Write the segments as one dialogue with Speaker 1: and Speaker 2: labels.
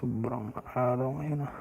Speaker 1: Sobrang araw ngayon ah.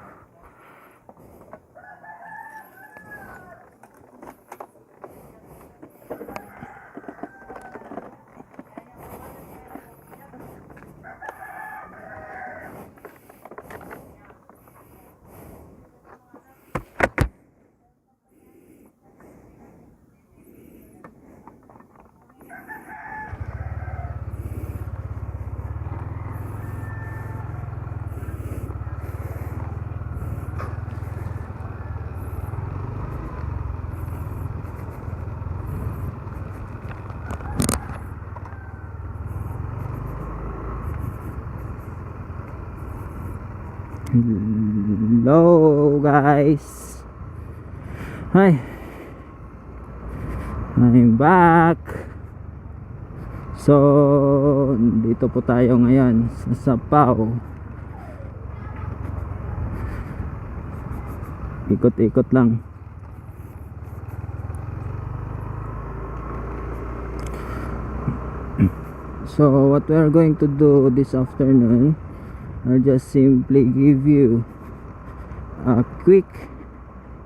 Speaker 1: Hello guys. Hi. I'm back. So, dito po tayo ngayon sa SAPAO. Ikot-ikot lang. So, what we are going to do this afternoon, I'll just simply give you a quick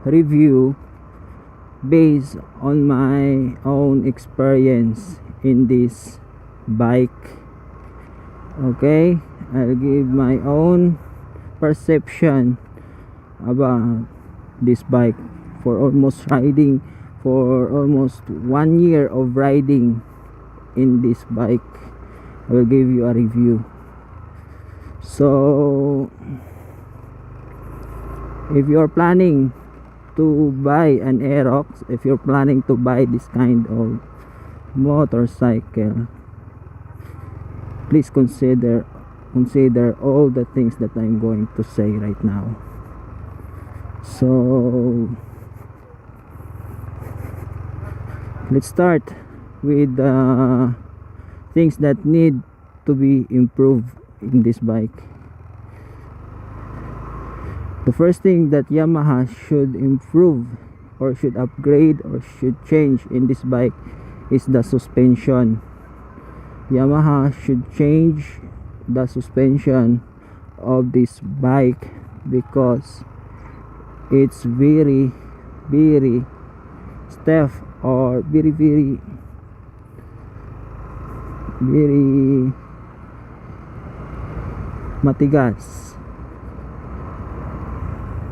Speaker 1: review based on my own experience in this bike. Okay, I'll give my own perception about this bike for almost 1 year of riding in this bike. I will give you a review. So if you're planning to buy an AEROX, if you're planning to buy this kind of motorcycle, please consider all the things that I'm going to say right now. So let's start with the things that need to be improved in this bike. The first thing that Yamaha should improve or should upgrade or should change in this bike is the suspension. Yamaha should change the suspension of this bike because it's very stiff or very matigas.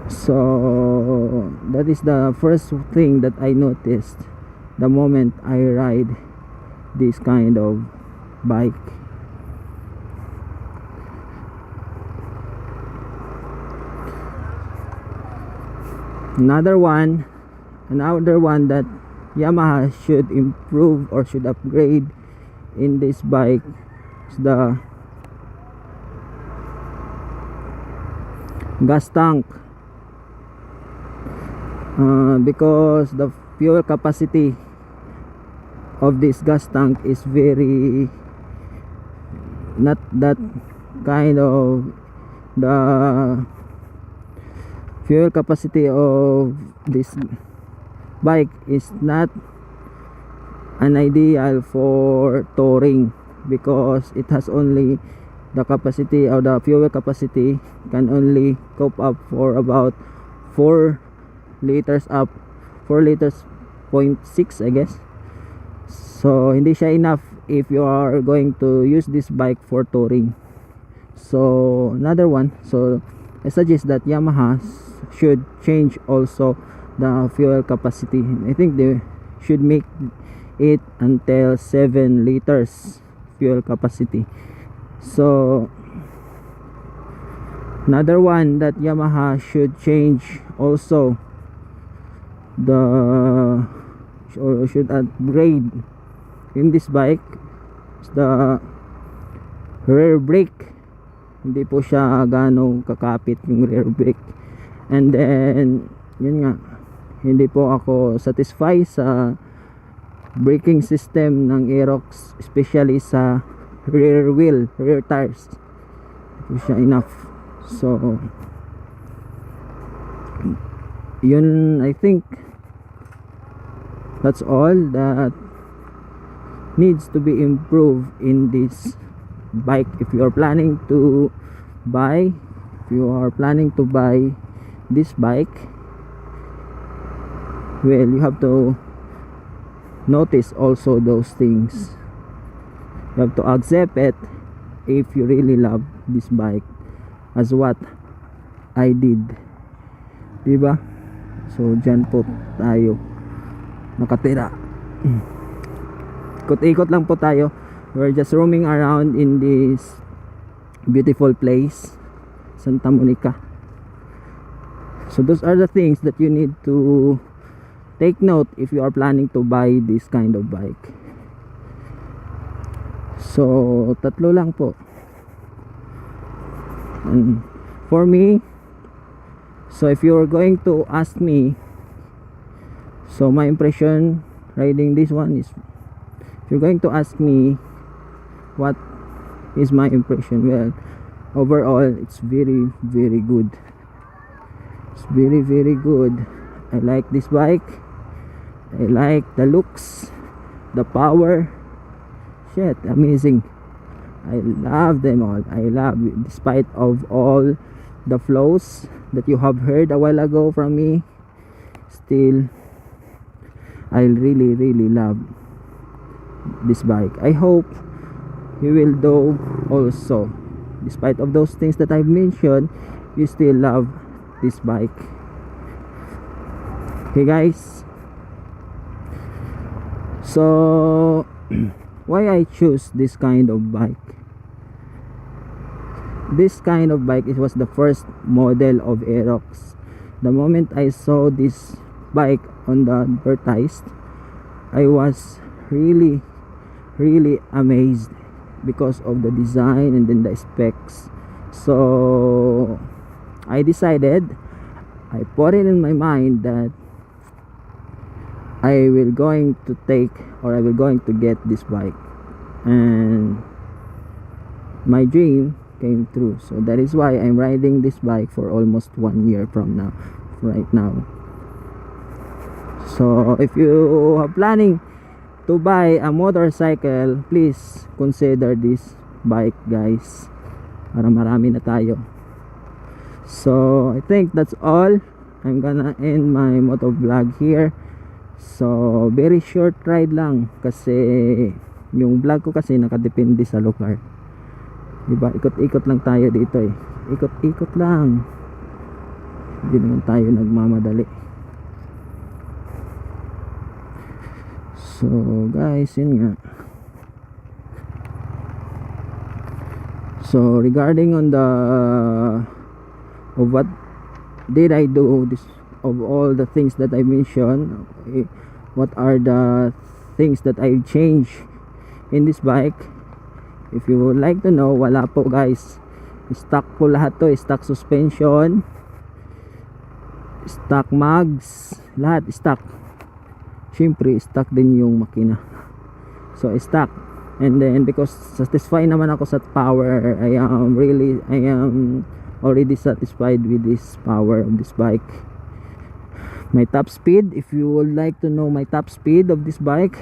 Speaker 1: So that is the first thing that I noticed the moment I ride this kind of bike. Another one that Yamaha should improve or should upgrade in this bike is the gas tank, because the fuel capacity of this gas tank is very not that kind of the fuel capacity of this bike is not an ideal for touring because it has only the capacity or the fuel capacity can only cope up for about 4 liters up, 4 liters 0.6 I guess. So hindi siya enough if you are going to use this bike for touring. So another one, so I suggest that Yamaha should change also the fuel capacity. I think they should make it until 7 liters fuel capacity. So another one that Yamaha should change also or should upgrade in this bike is the rear brake. Hindi po siya gaano kakapit yung rear brake, and then yun nga, hindi po ako satisfied sa braking system ng AEROX, especially sa rear wheel, rear tires. Hindi po siya enough. So yun, I think that's all that needs to be improved in this bike if you are planning to buy if you are planning to buy this bike, well, you have to notice also those things. You have to accept it if you really love this bike, as what I did, diba? So dyan po tayo nakatira. Ikot-ikot lang po tayo. We're just roaming around in this beautiful place, Santa Monica. So those are the things that you need to take note if you are planning to buy this kind of bike. So tatlo lang po. And for me, so if you're going to ask me, so my impression riding this one is, if you're going to ask me what is my impression, well, overall it's very good. It's very good. I like this bike. I like the looks, the power. Shit, amazing. I love them all. I love it. Despite of all the flaws that you have heard a while ago from me, still I really love this bike. I hope you will do also. Despite of those things that I've mentioned, you still love this bike. Okay guys, so why I choose this kind of bike? This kind of bike, it was the first model of AEROX. The moment I saw this bike on the advertised, I was really amazed because of the design and then the specs. So I decided, I put it in my mind that I will going to get this bike, and my dream came true. So that is why I'm riding this bike for almost 1 year from now, right now. So if you are planning to buy a motorcycle, please consider this bike guys, para marami na tayo. So I think that's all. I'm gonna end my moto vlog here. So very short ride lang, kasi yung vlog ko kasi nakadepende sa lugar, diba? Ikot-ikot lang tayo dito eh. Ikot-ikot lang, hindi naman tayo nagmamadali. So guys, yun nga. So regarding on the of what did I do, this of all the things that I mentioned, okay, what are the things that I changed in this bike? If you would like to know, wala po guys, stock po lahat to, stock suspension, stock mags, lahat stock. Syempre stock din yung makina, so stock. And then because satisfied naman ako sa power, I am already satisfied with this power of this bike. My top speed, if you would like to know my top speed of this bike,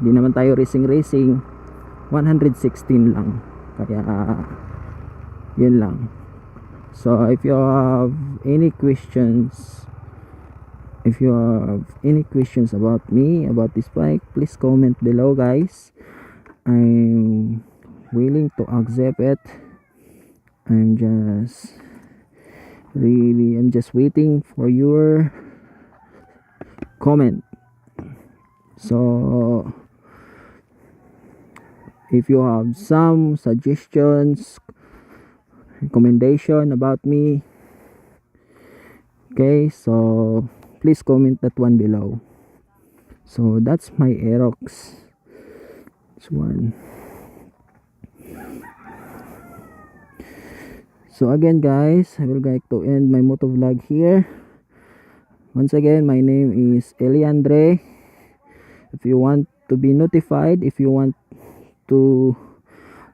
Speaker 1: hindi naman tayo racing, 116 lang, kaya yun lang. So if you have any questions, about me, about this bike, please comment below guys. I'm willing to accept it. I'm just waiting for your comment. So if you have some suggestions, recommendation about me, okay, so please comment that one below. So that's my AEROX, this one. So again guys, I will like to end my moto vlog here. Once again, my name is Eliandre. If you want to be notified, if you want to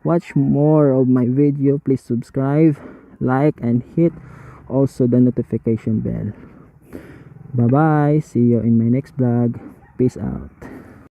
Speaker 1: watch more of my video, please subscribe, like, and hit also the notification bell. Bye bye, see you in my next vlog. Peace out.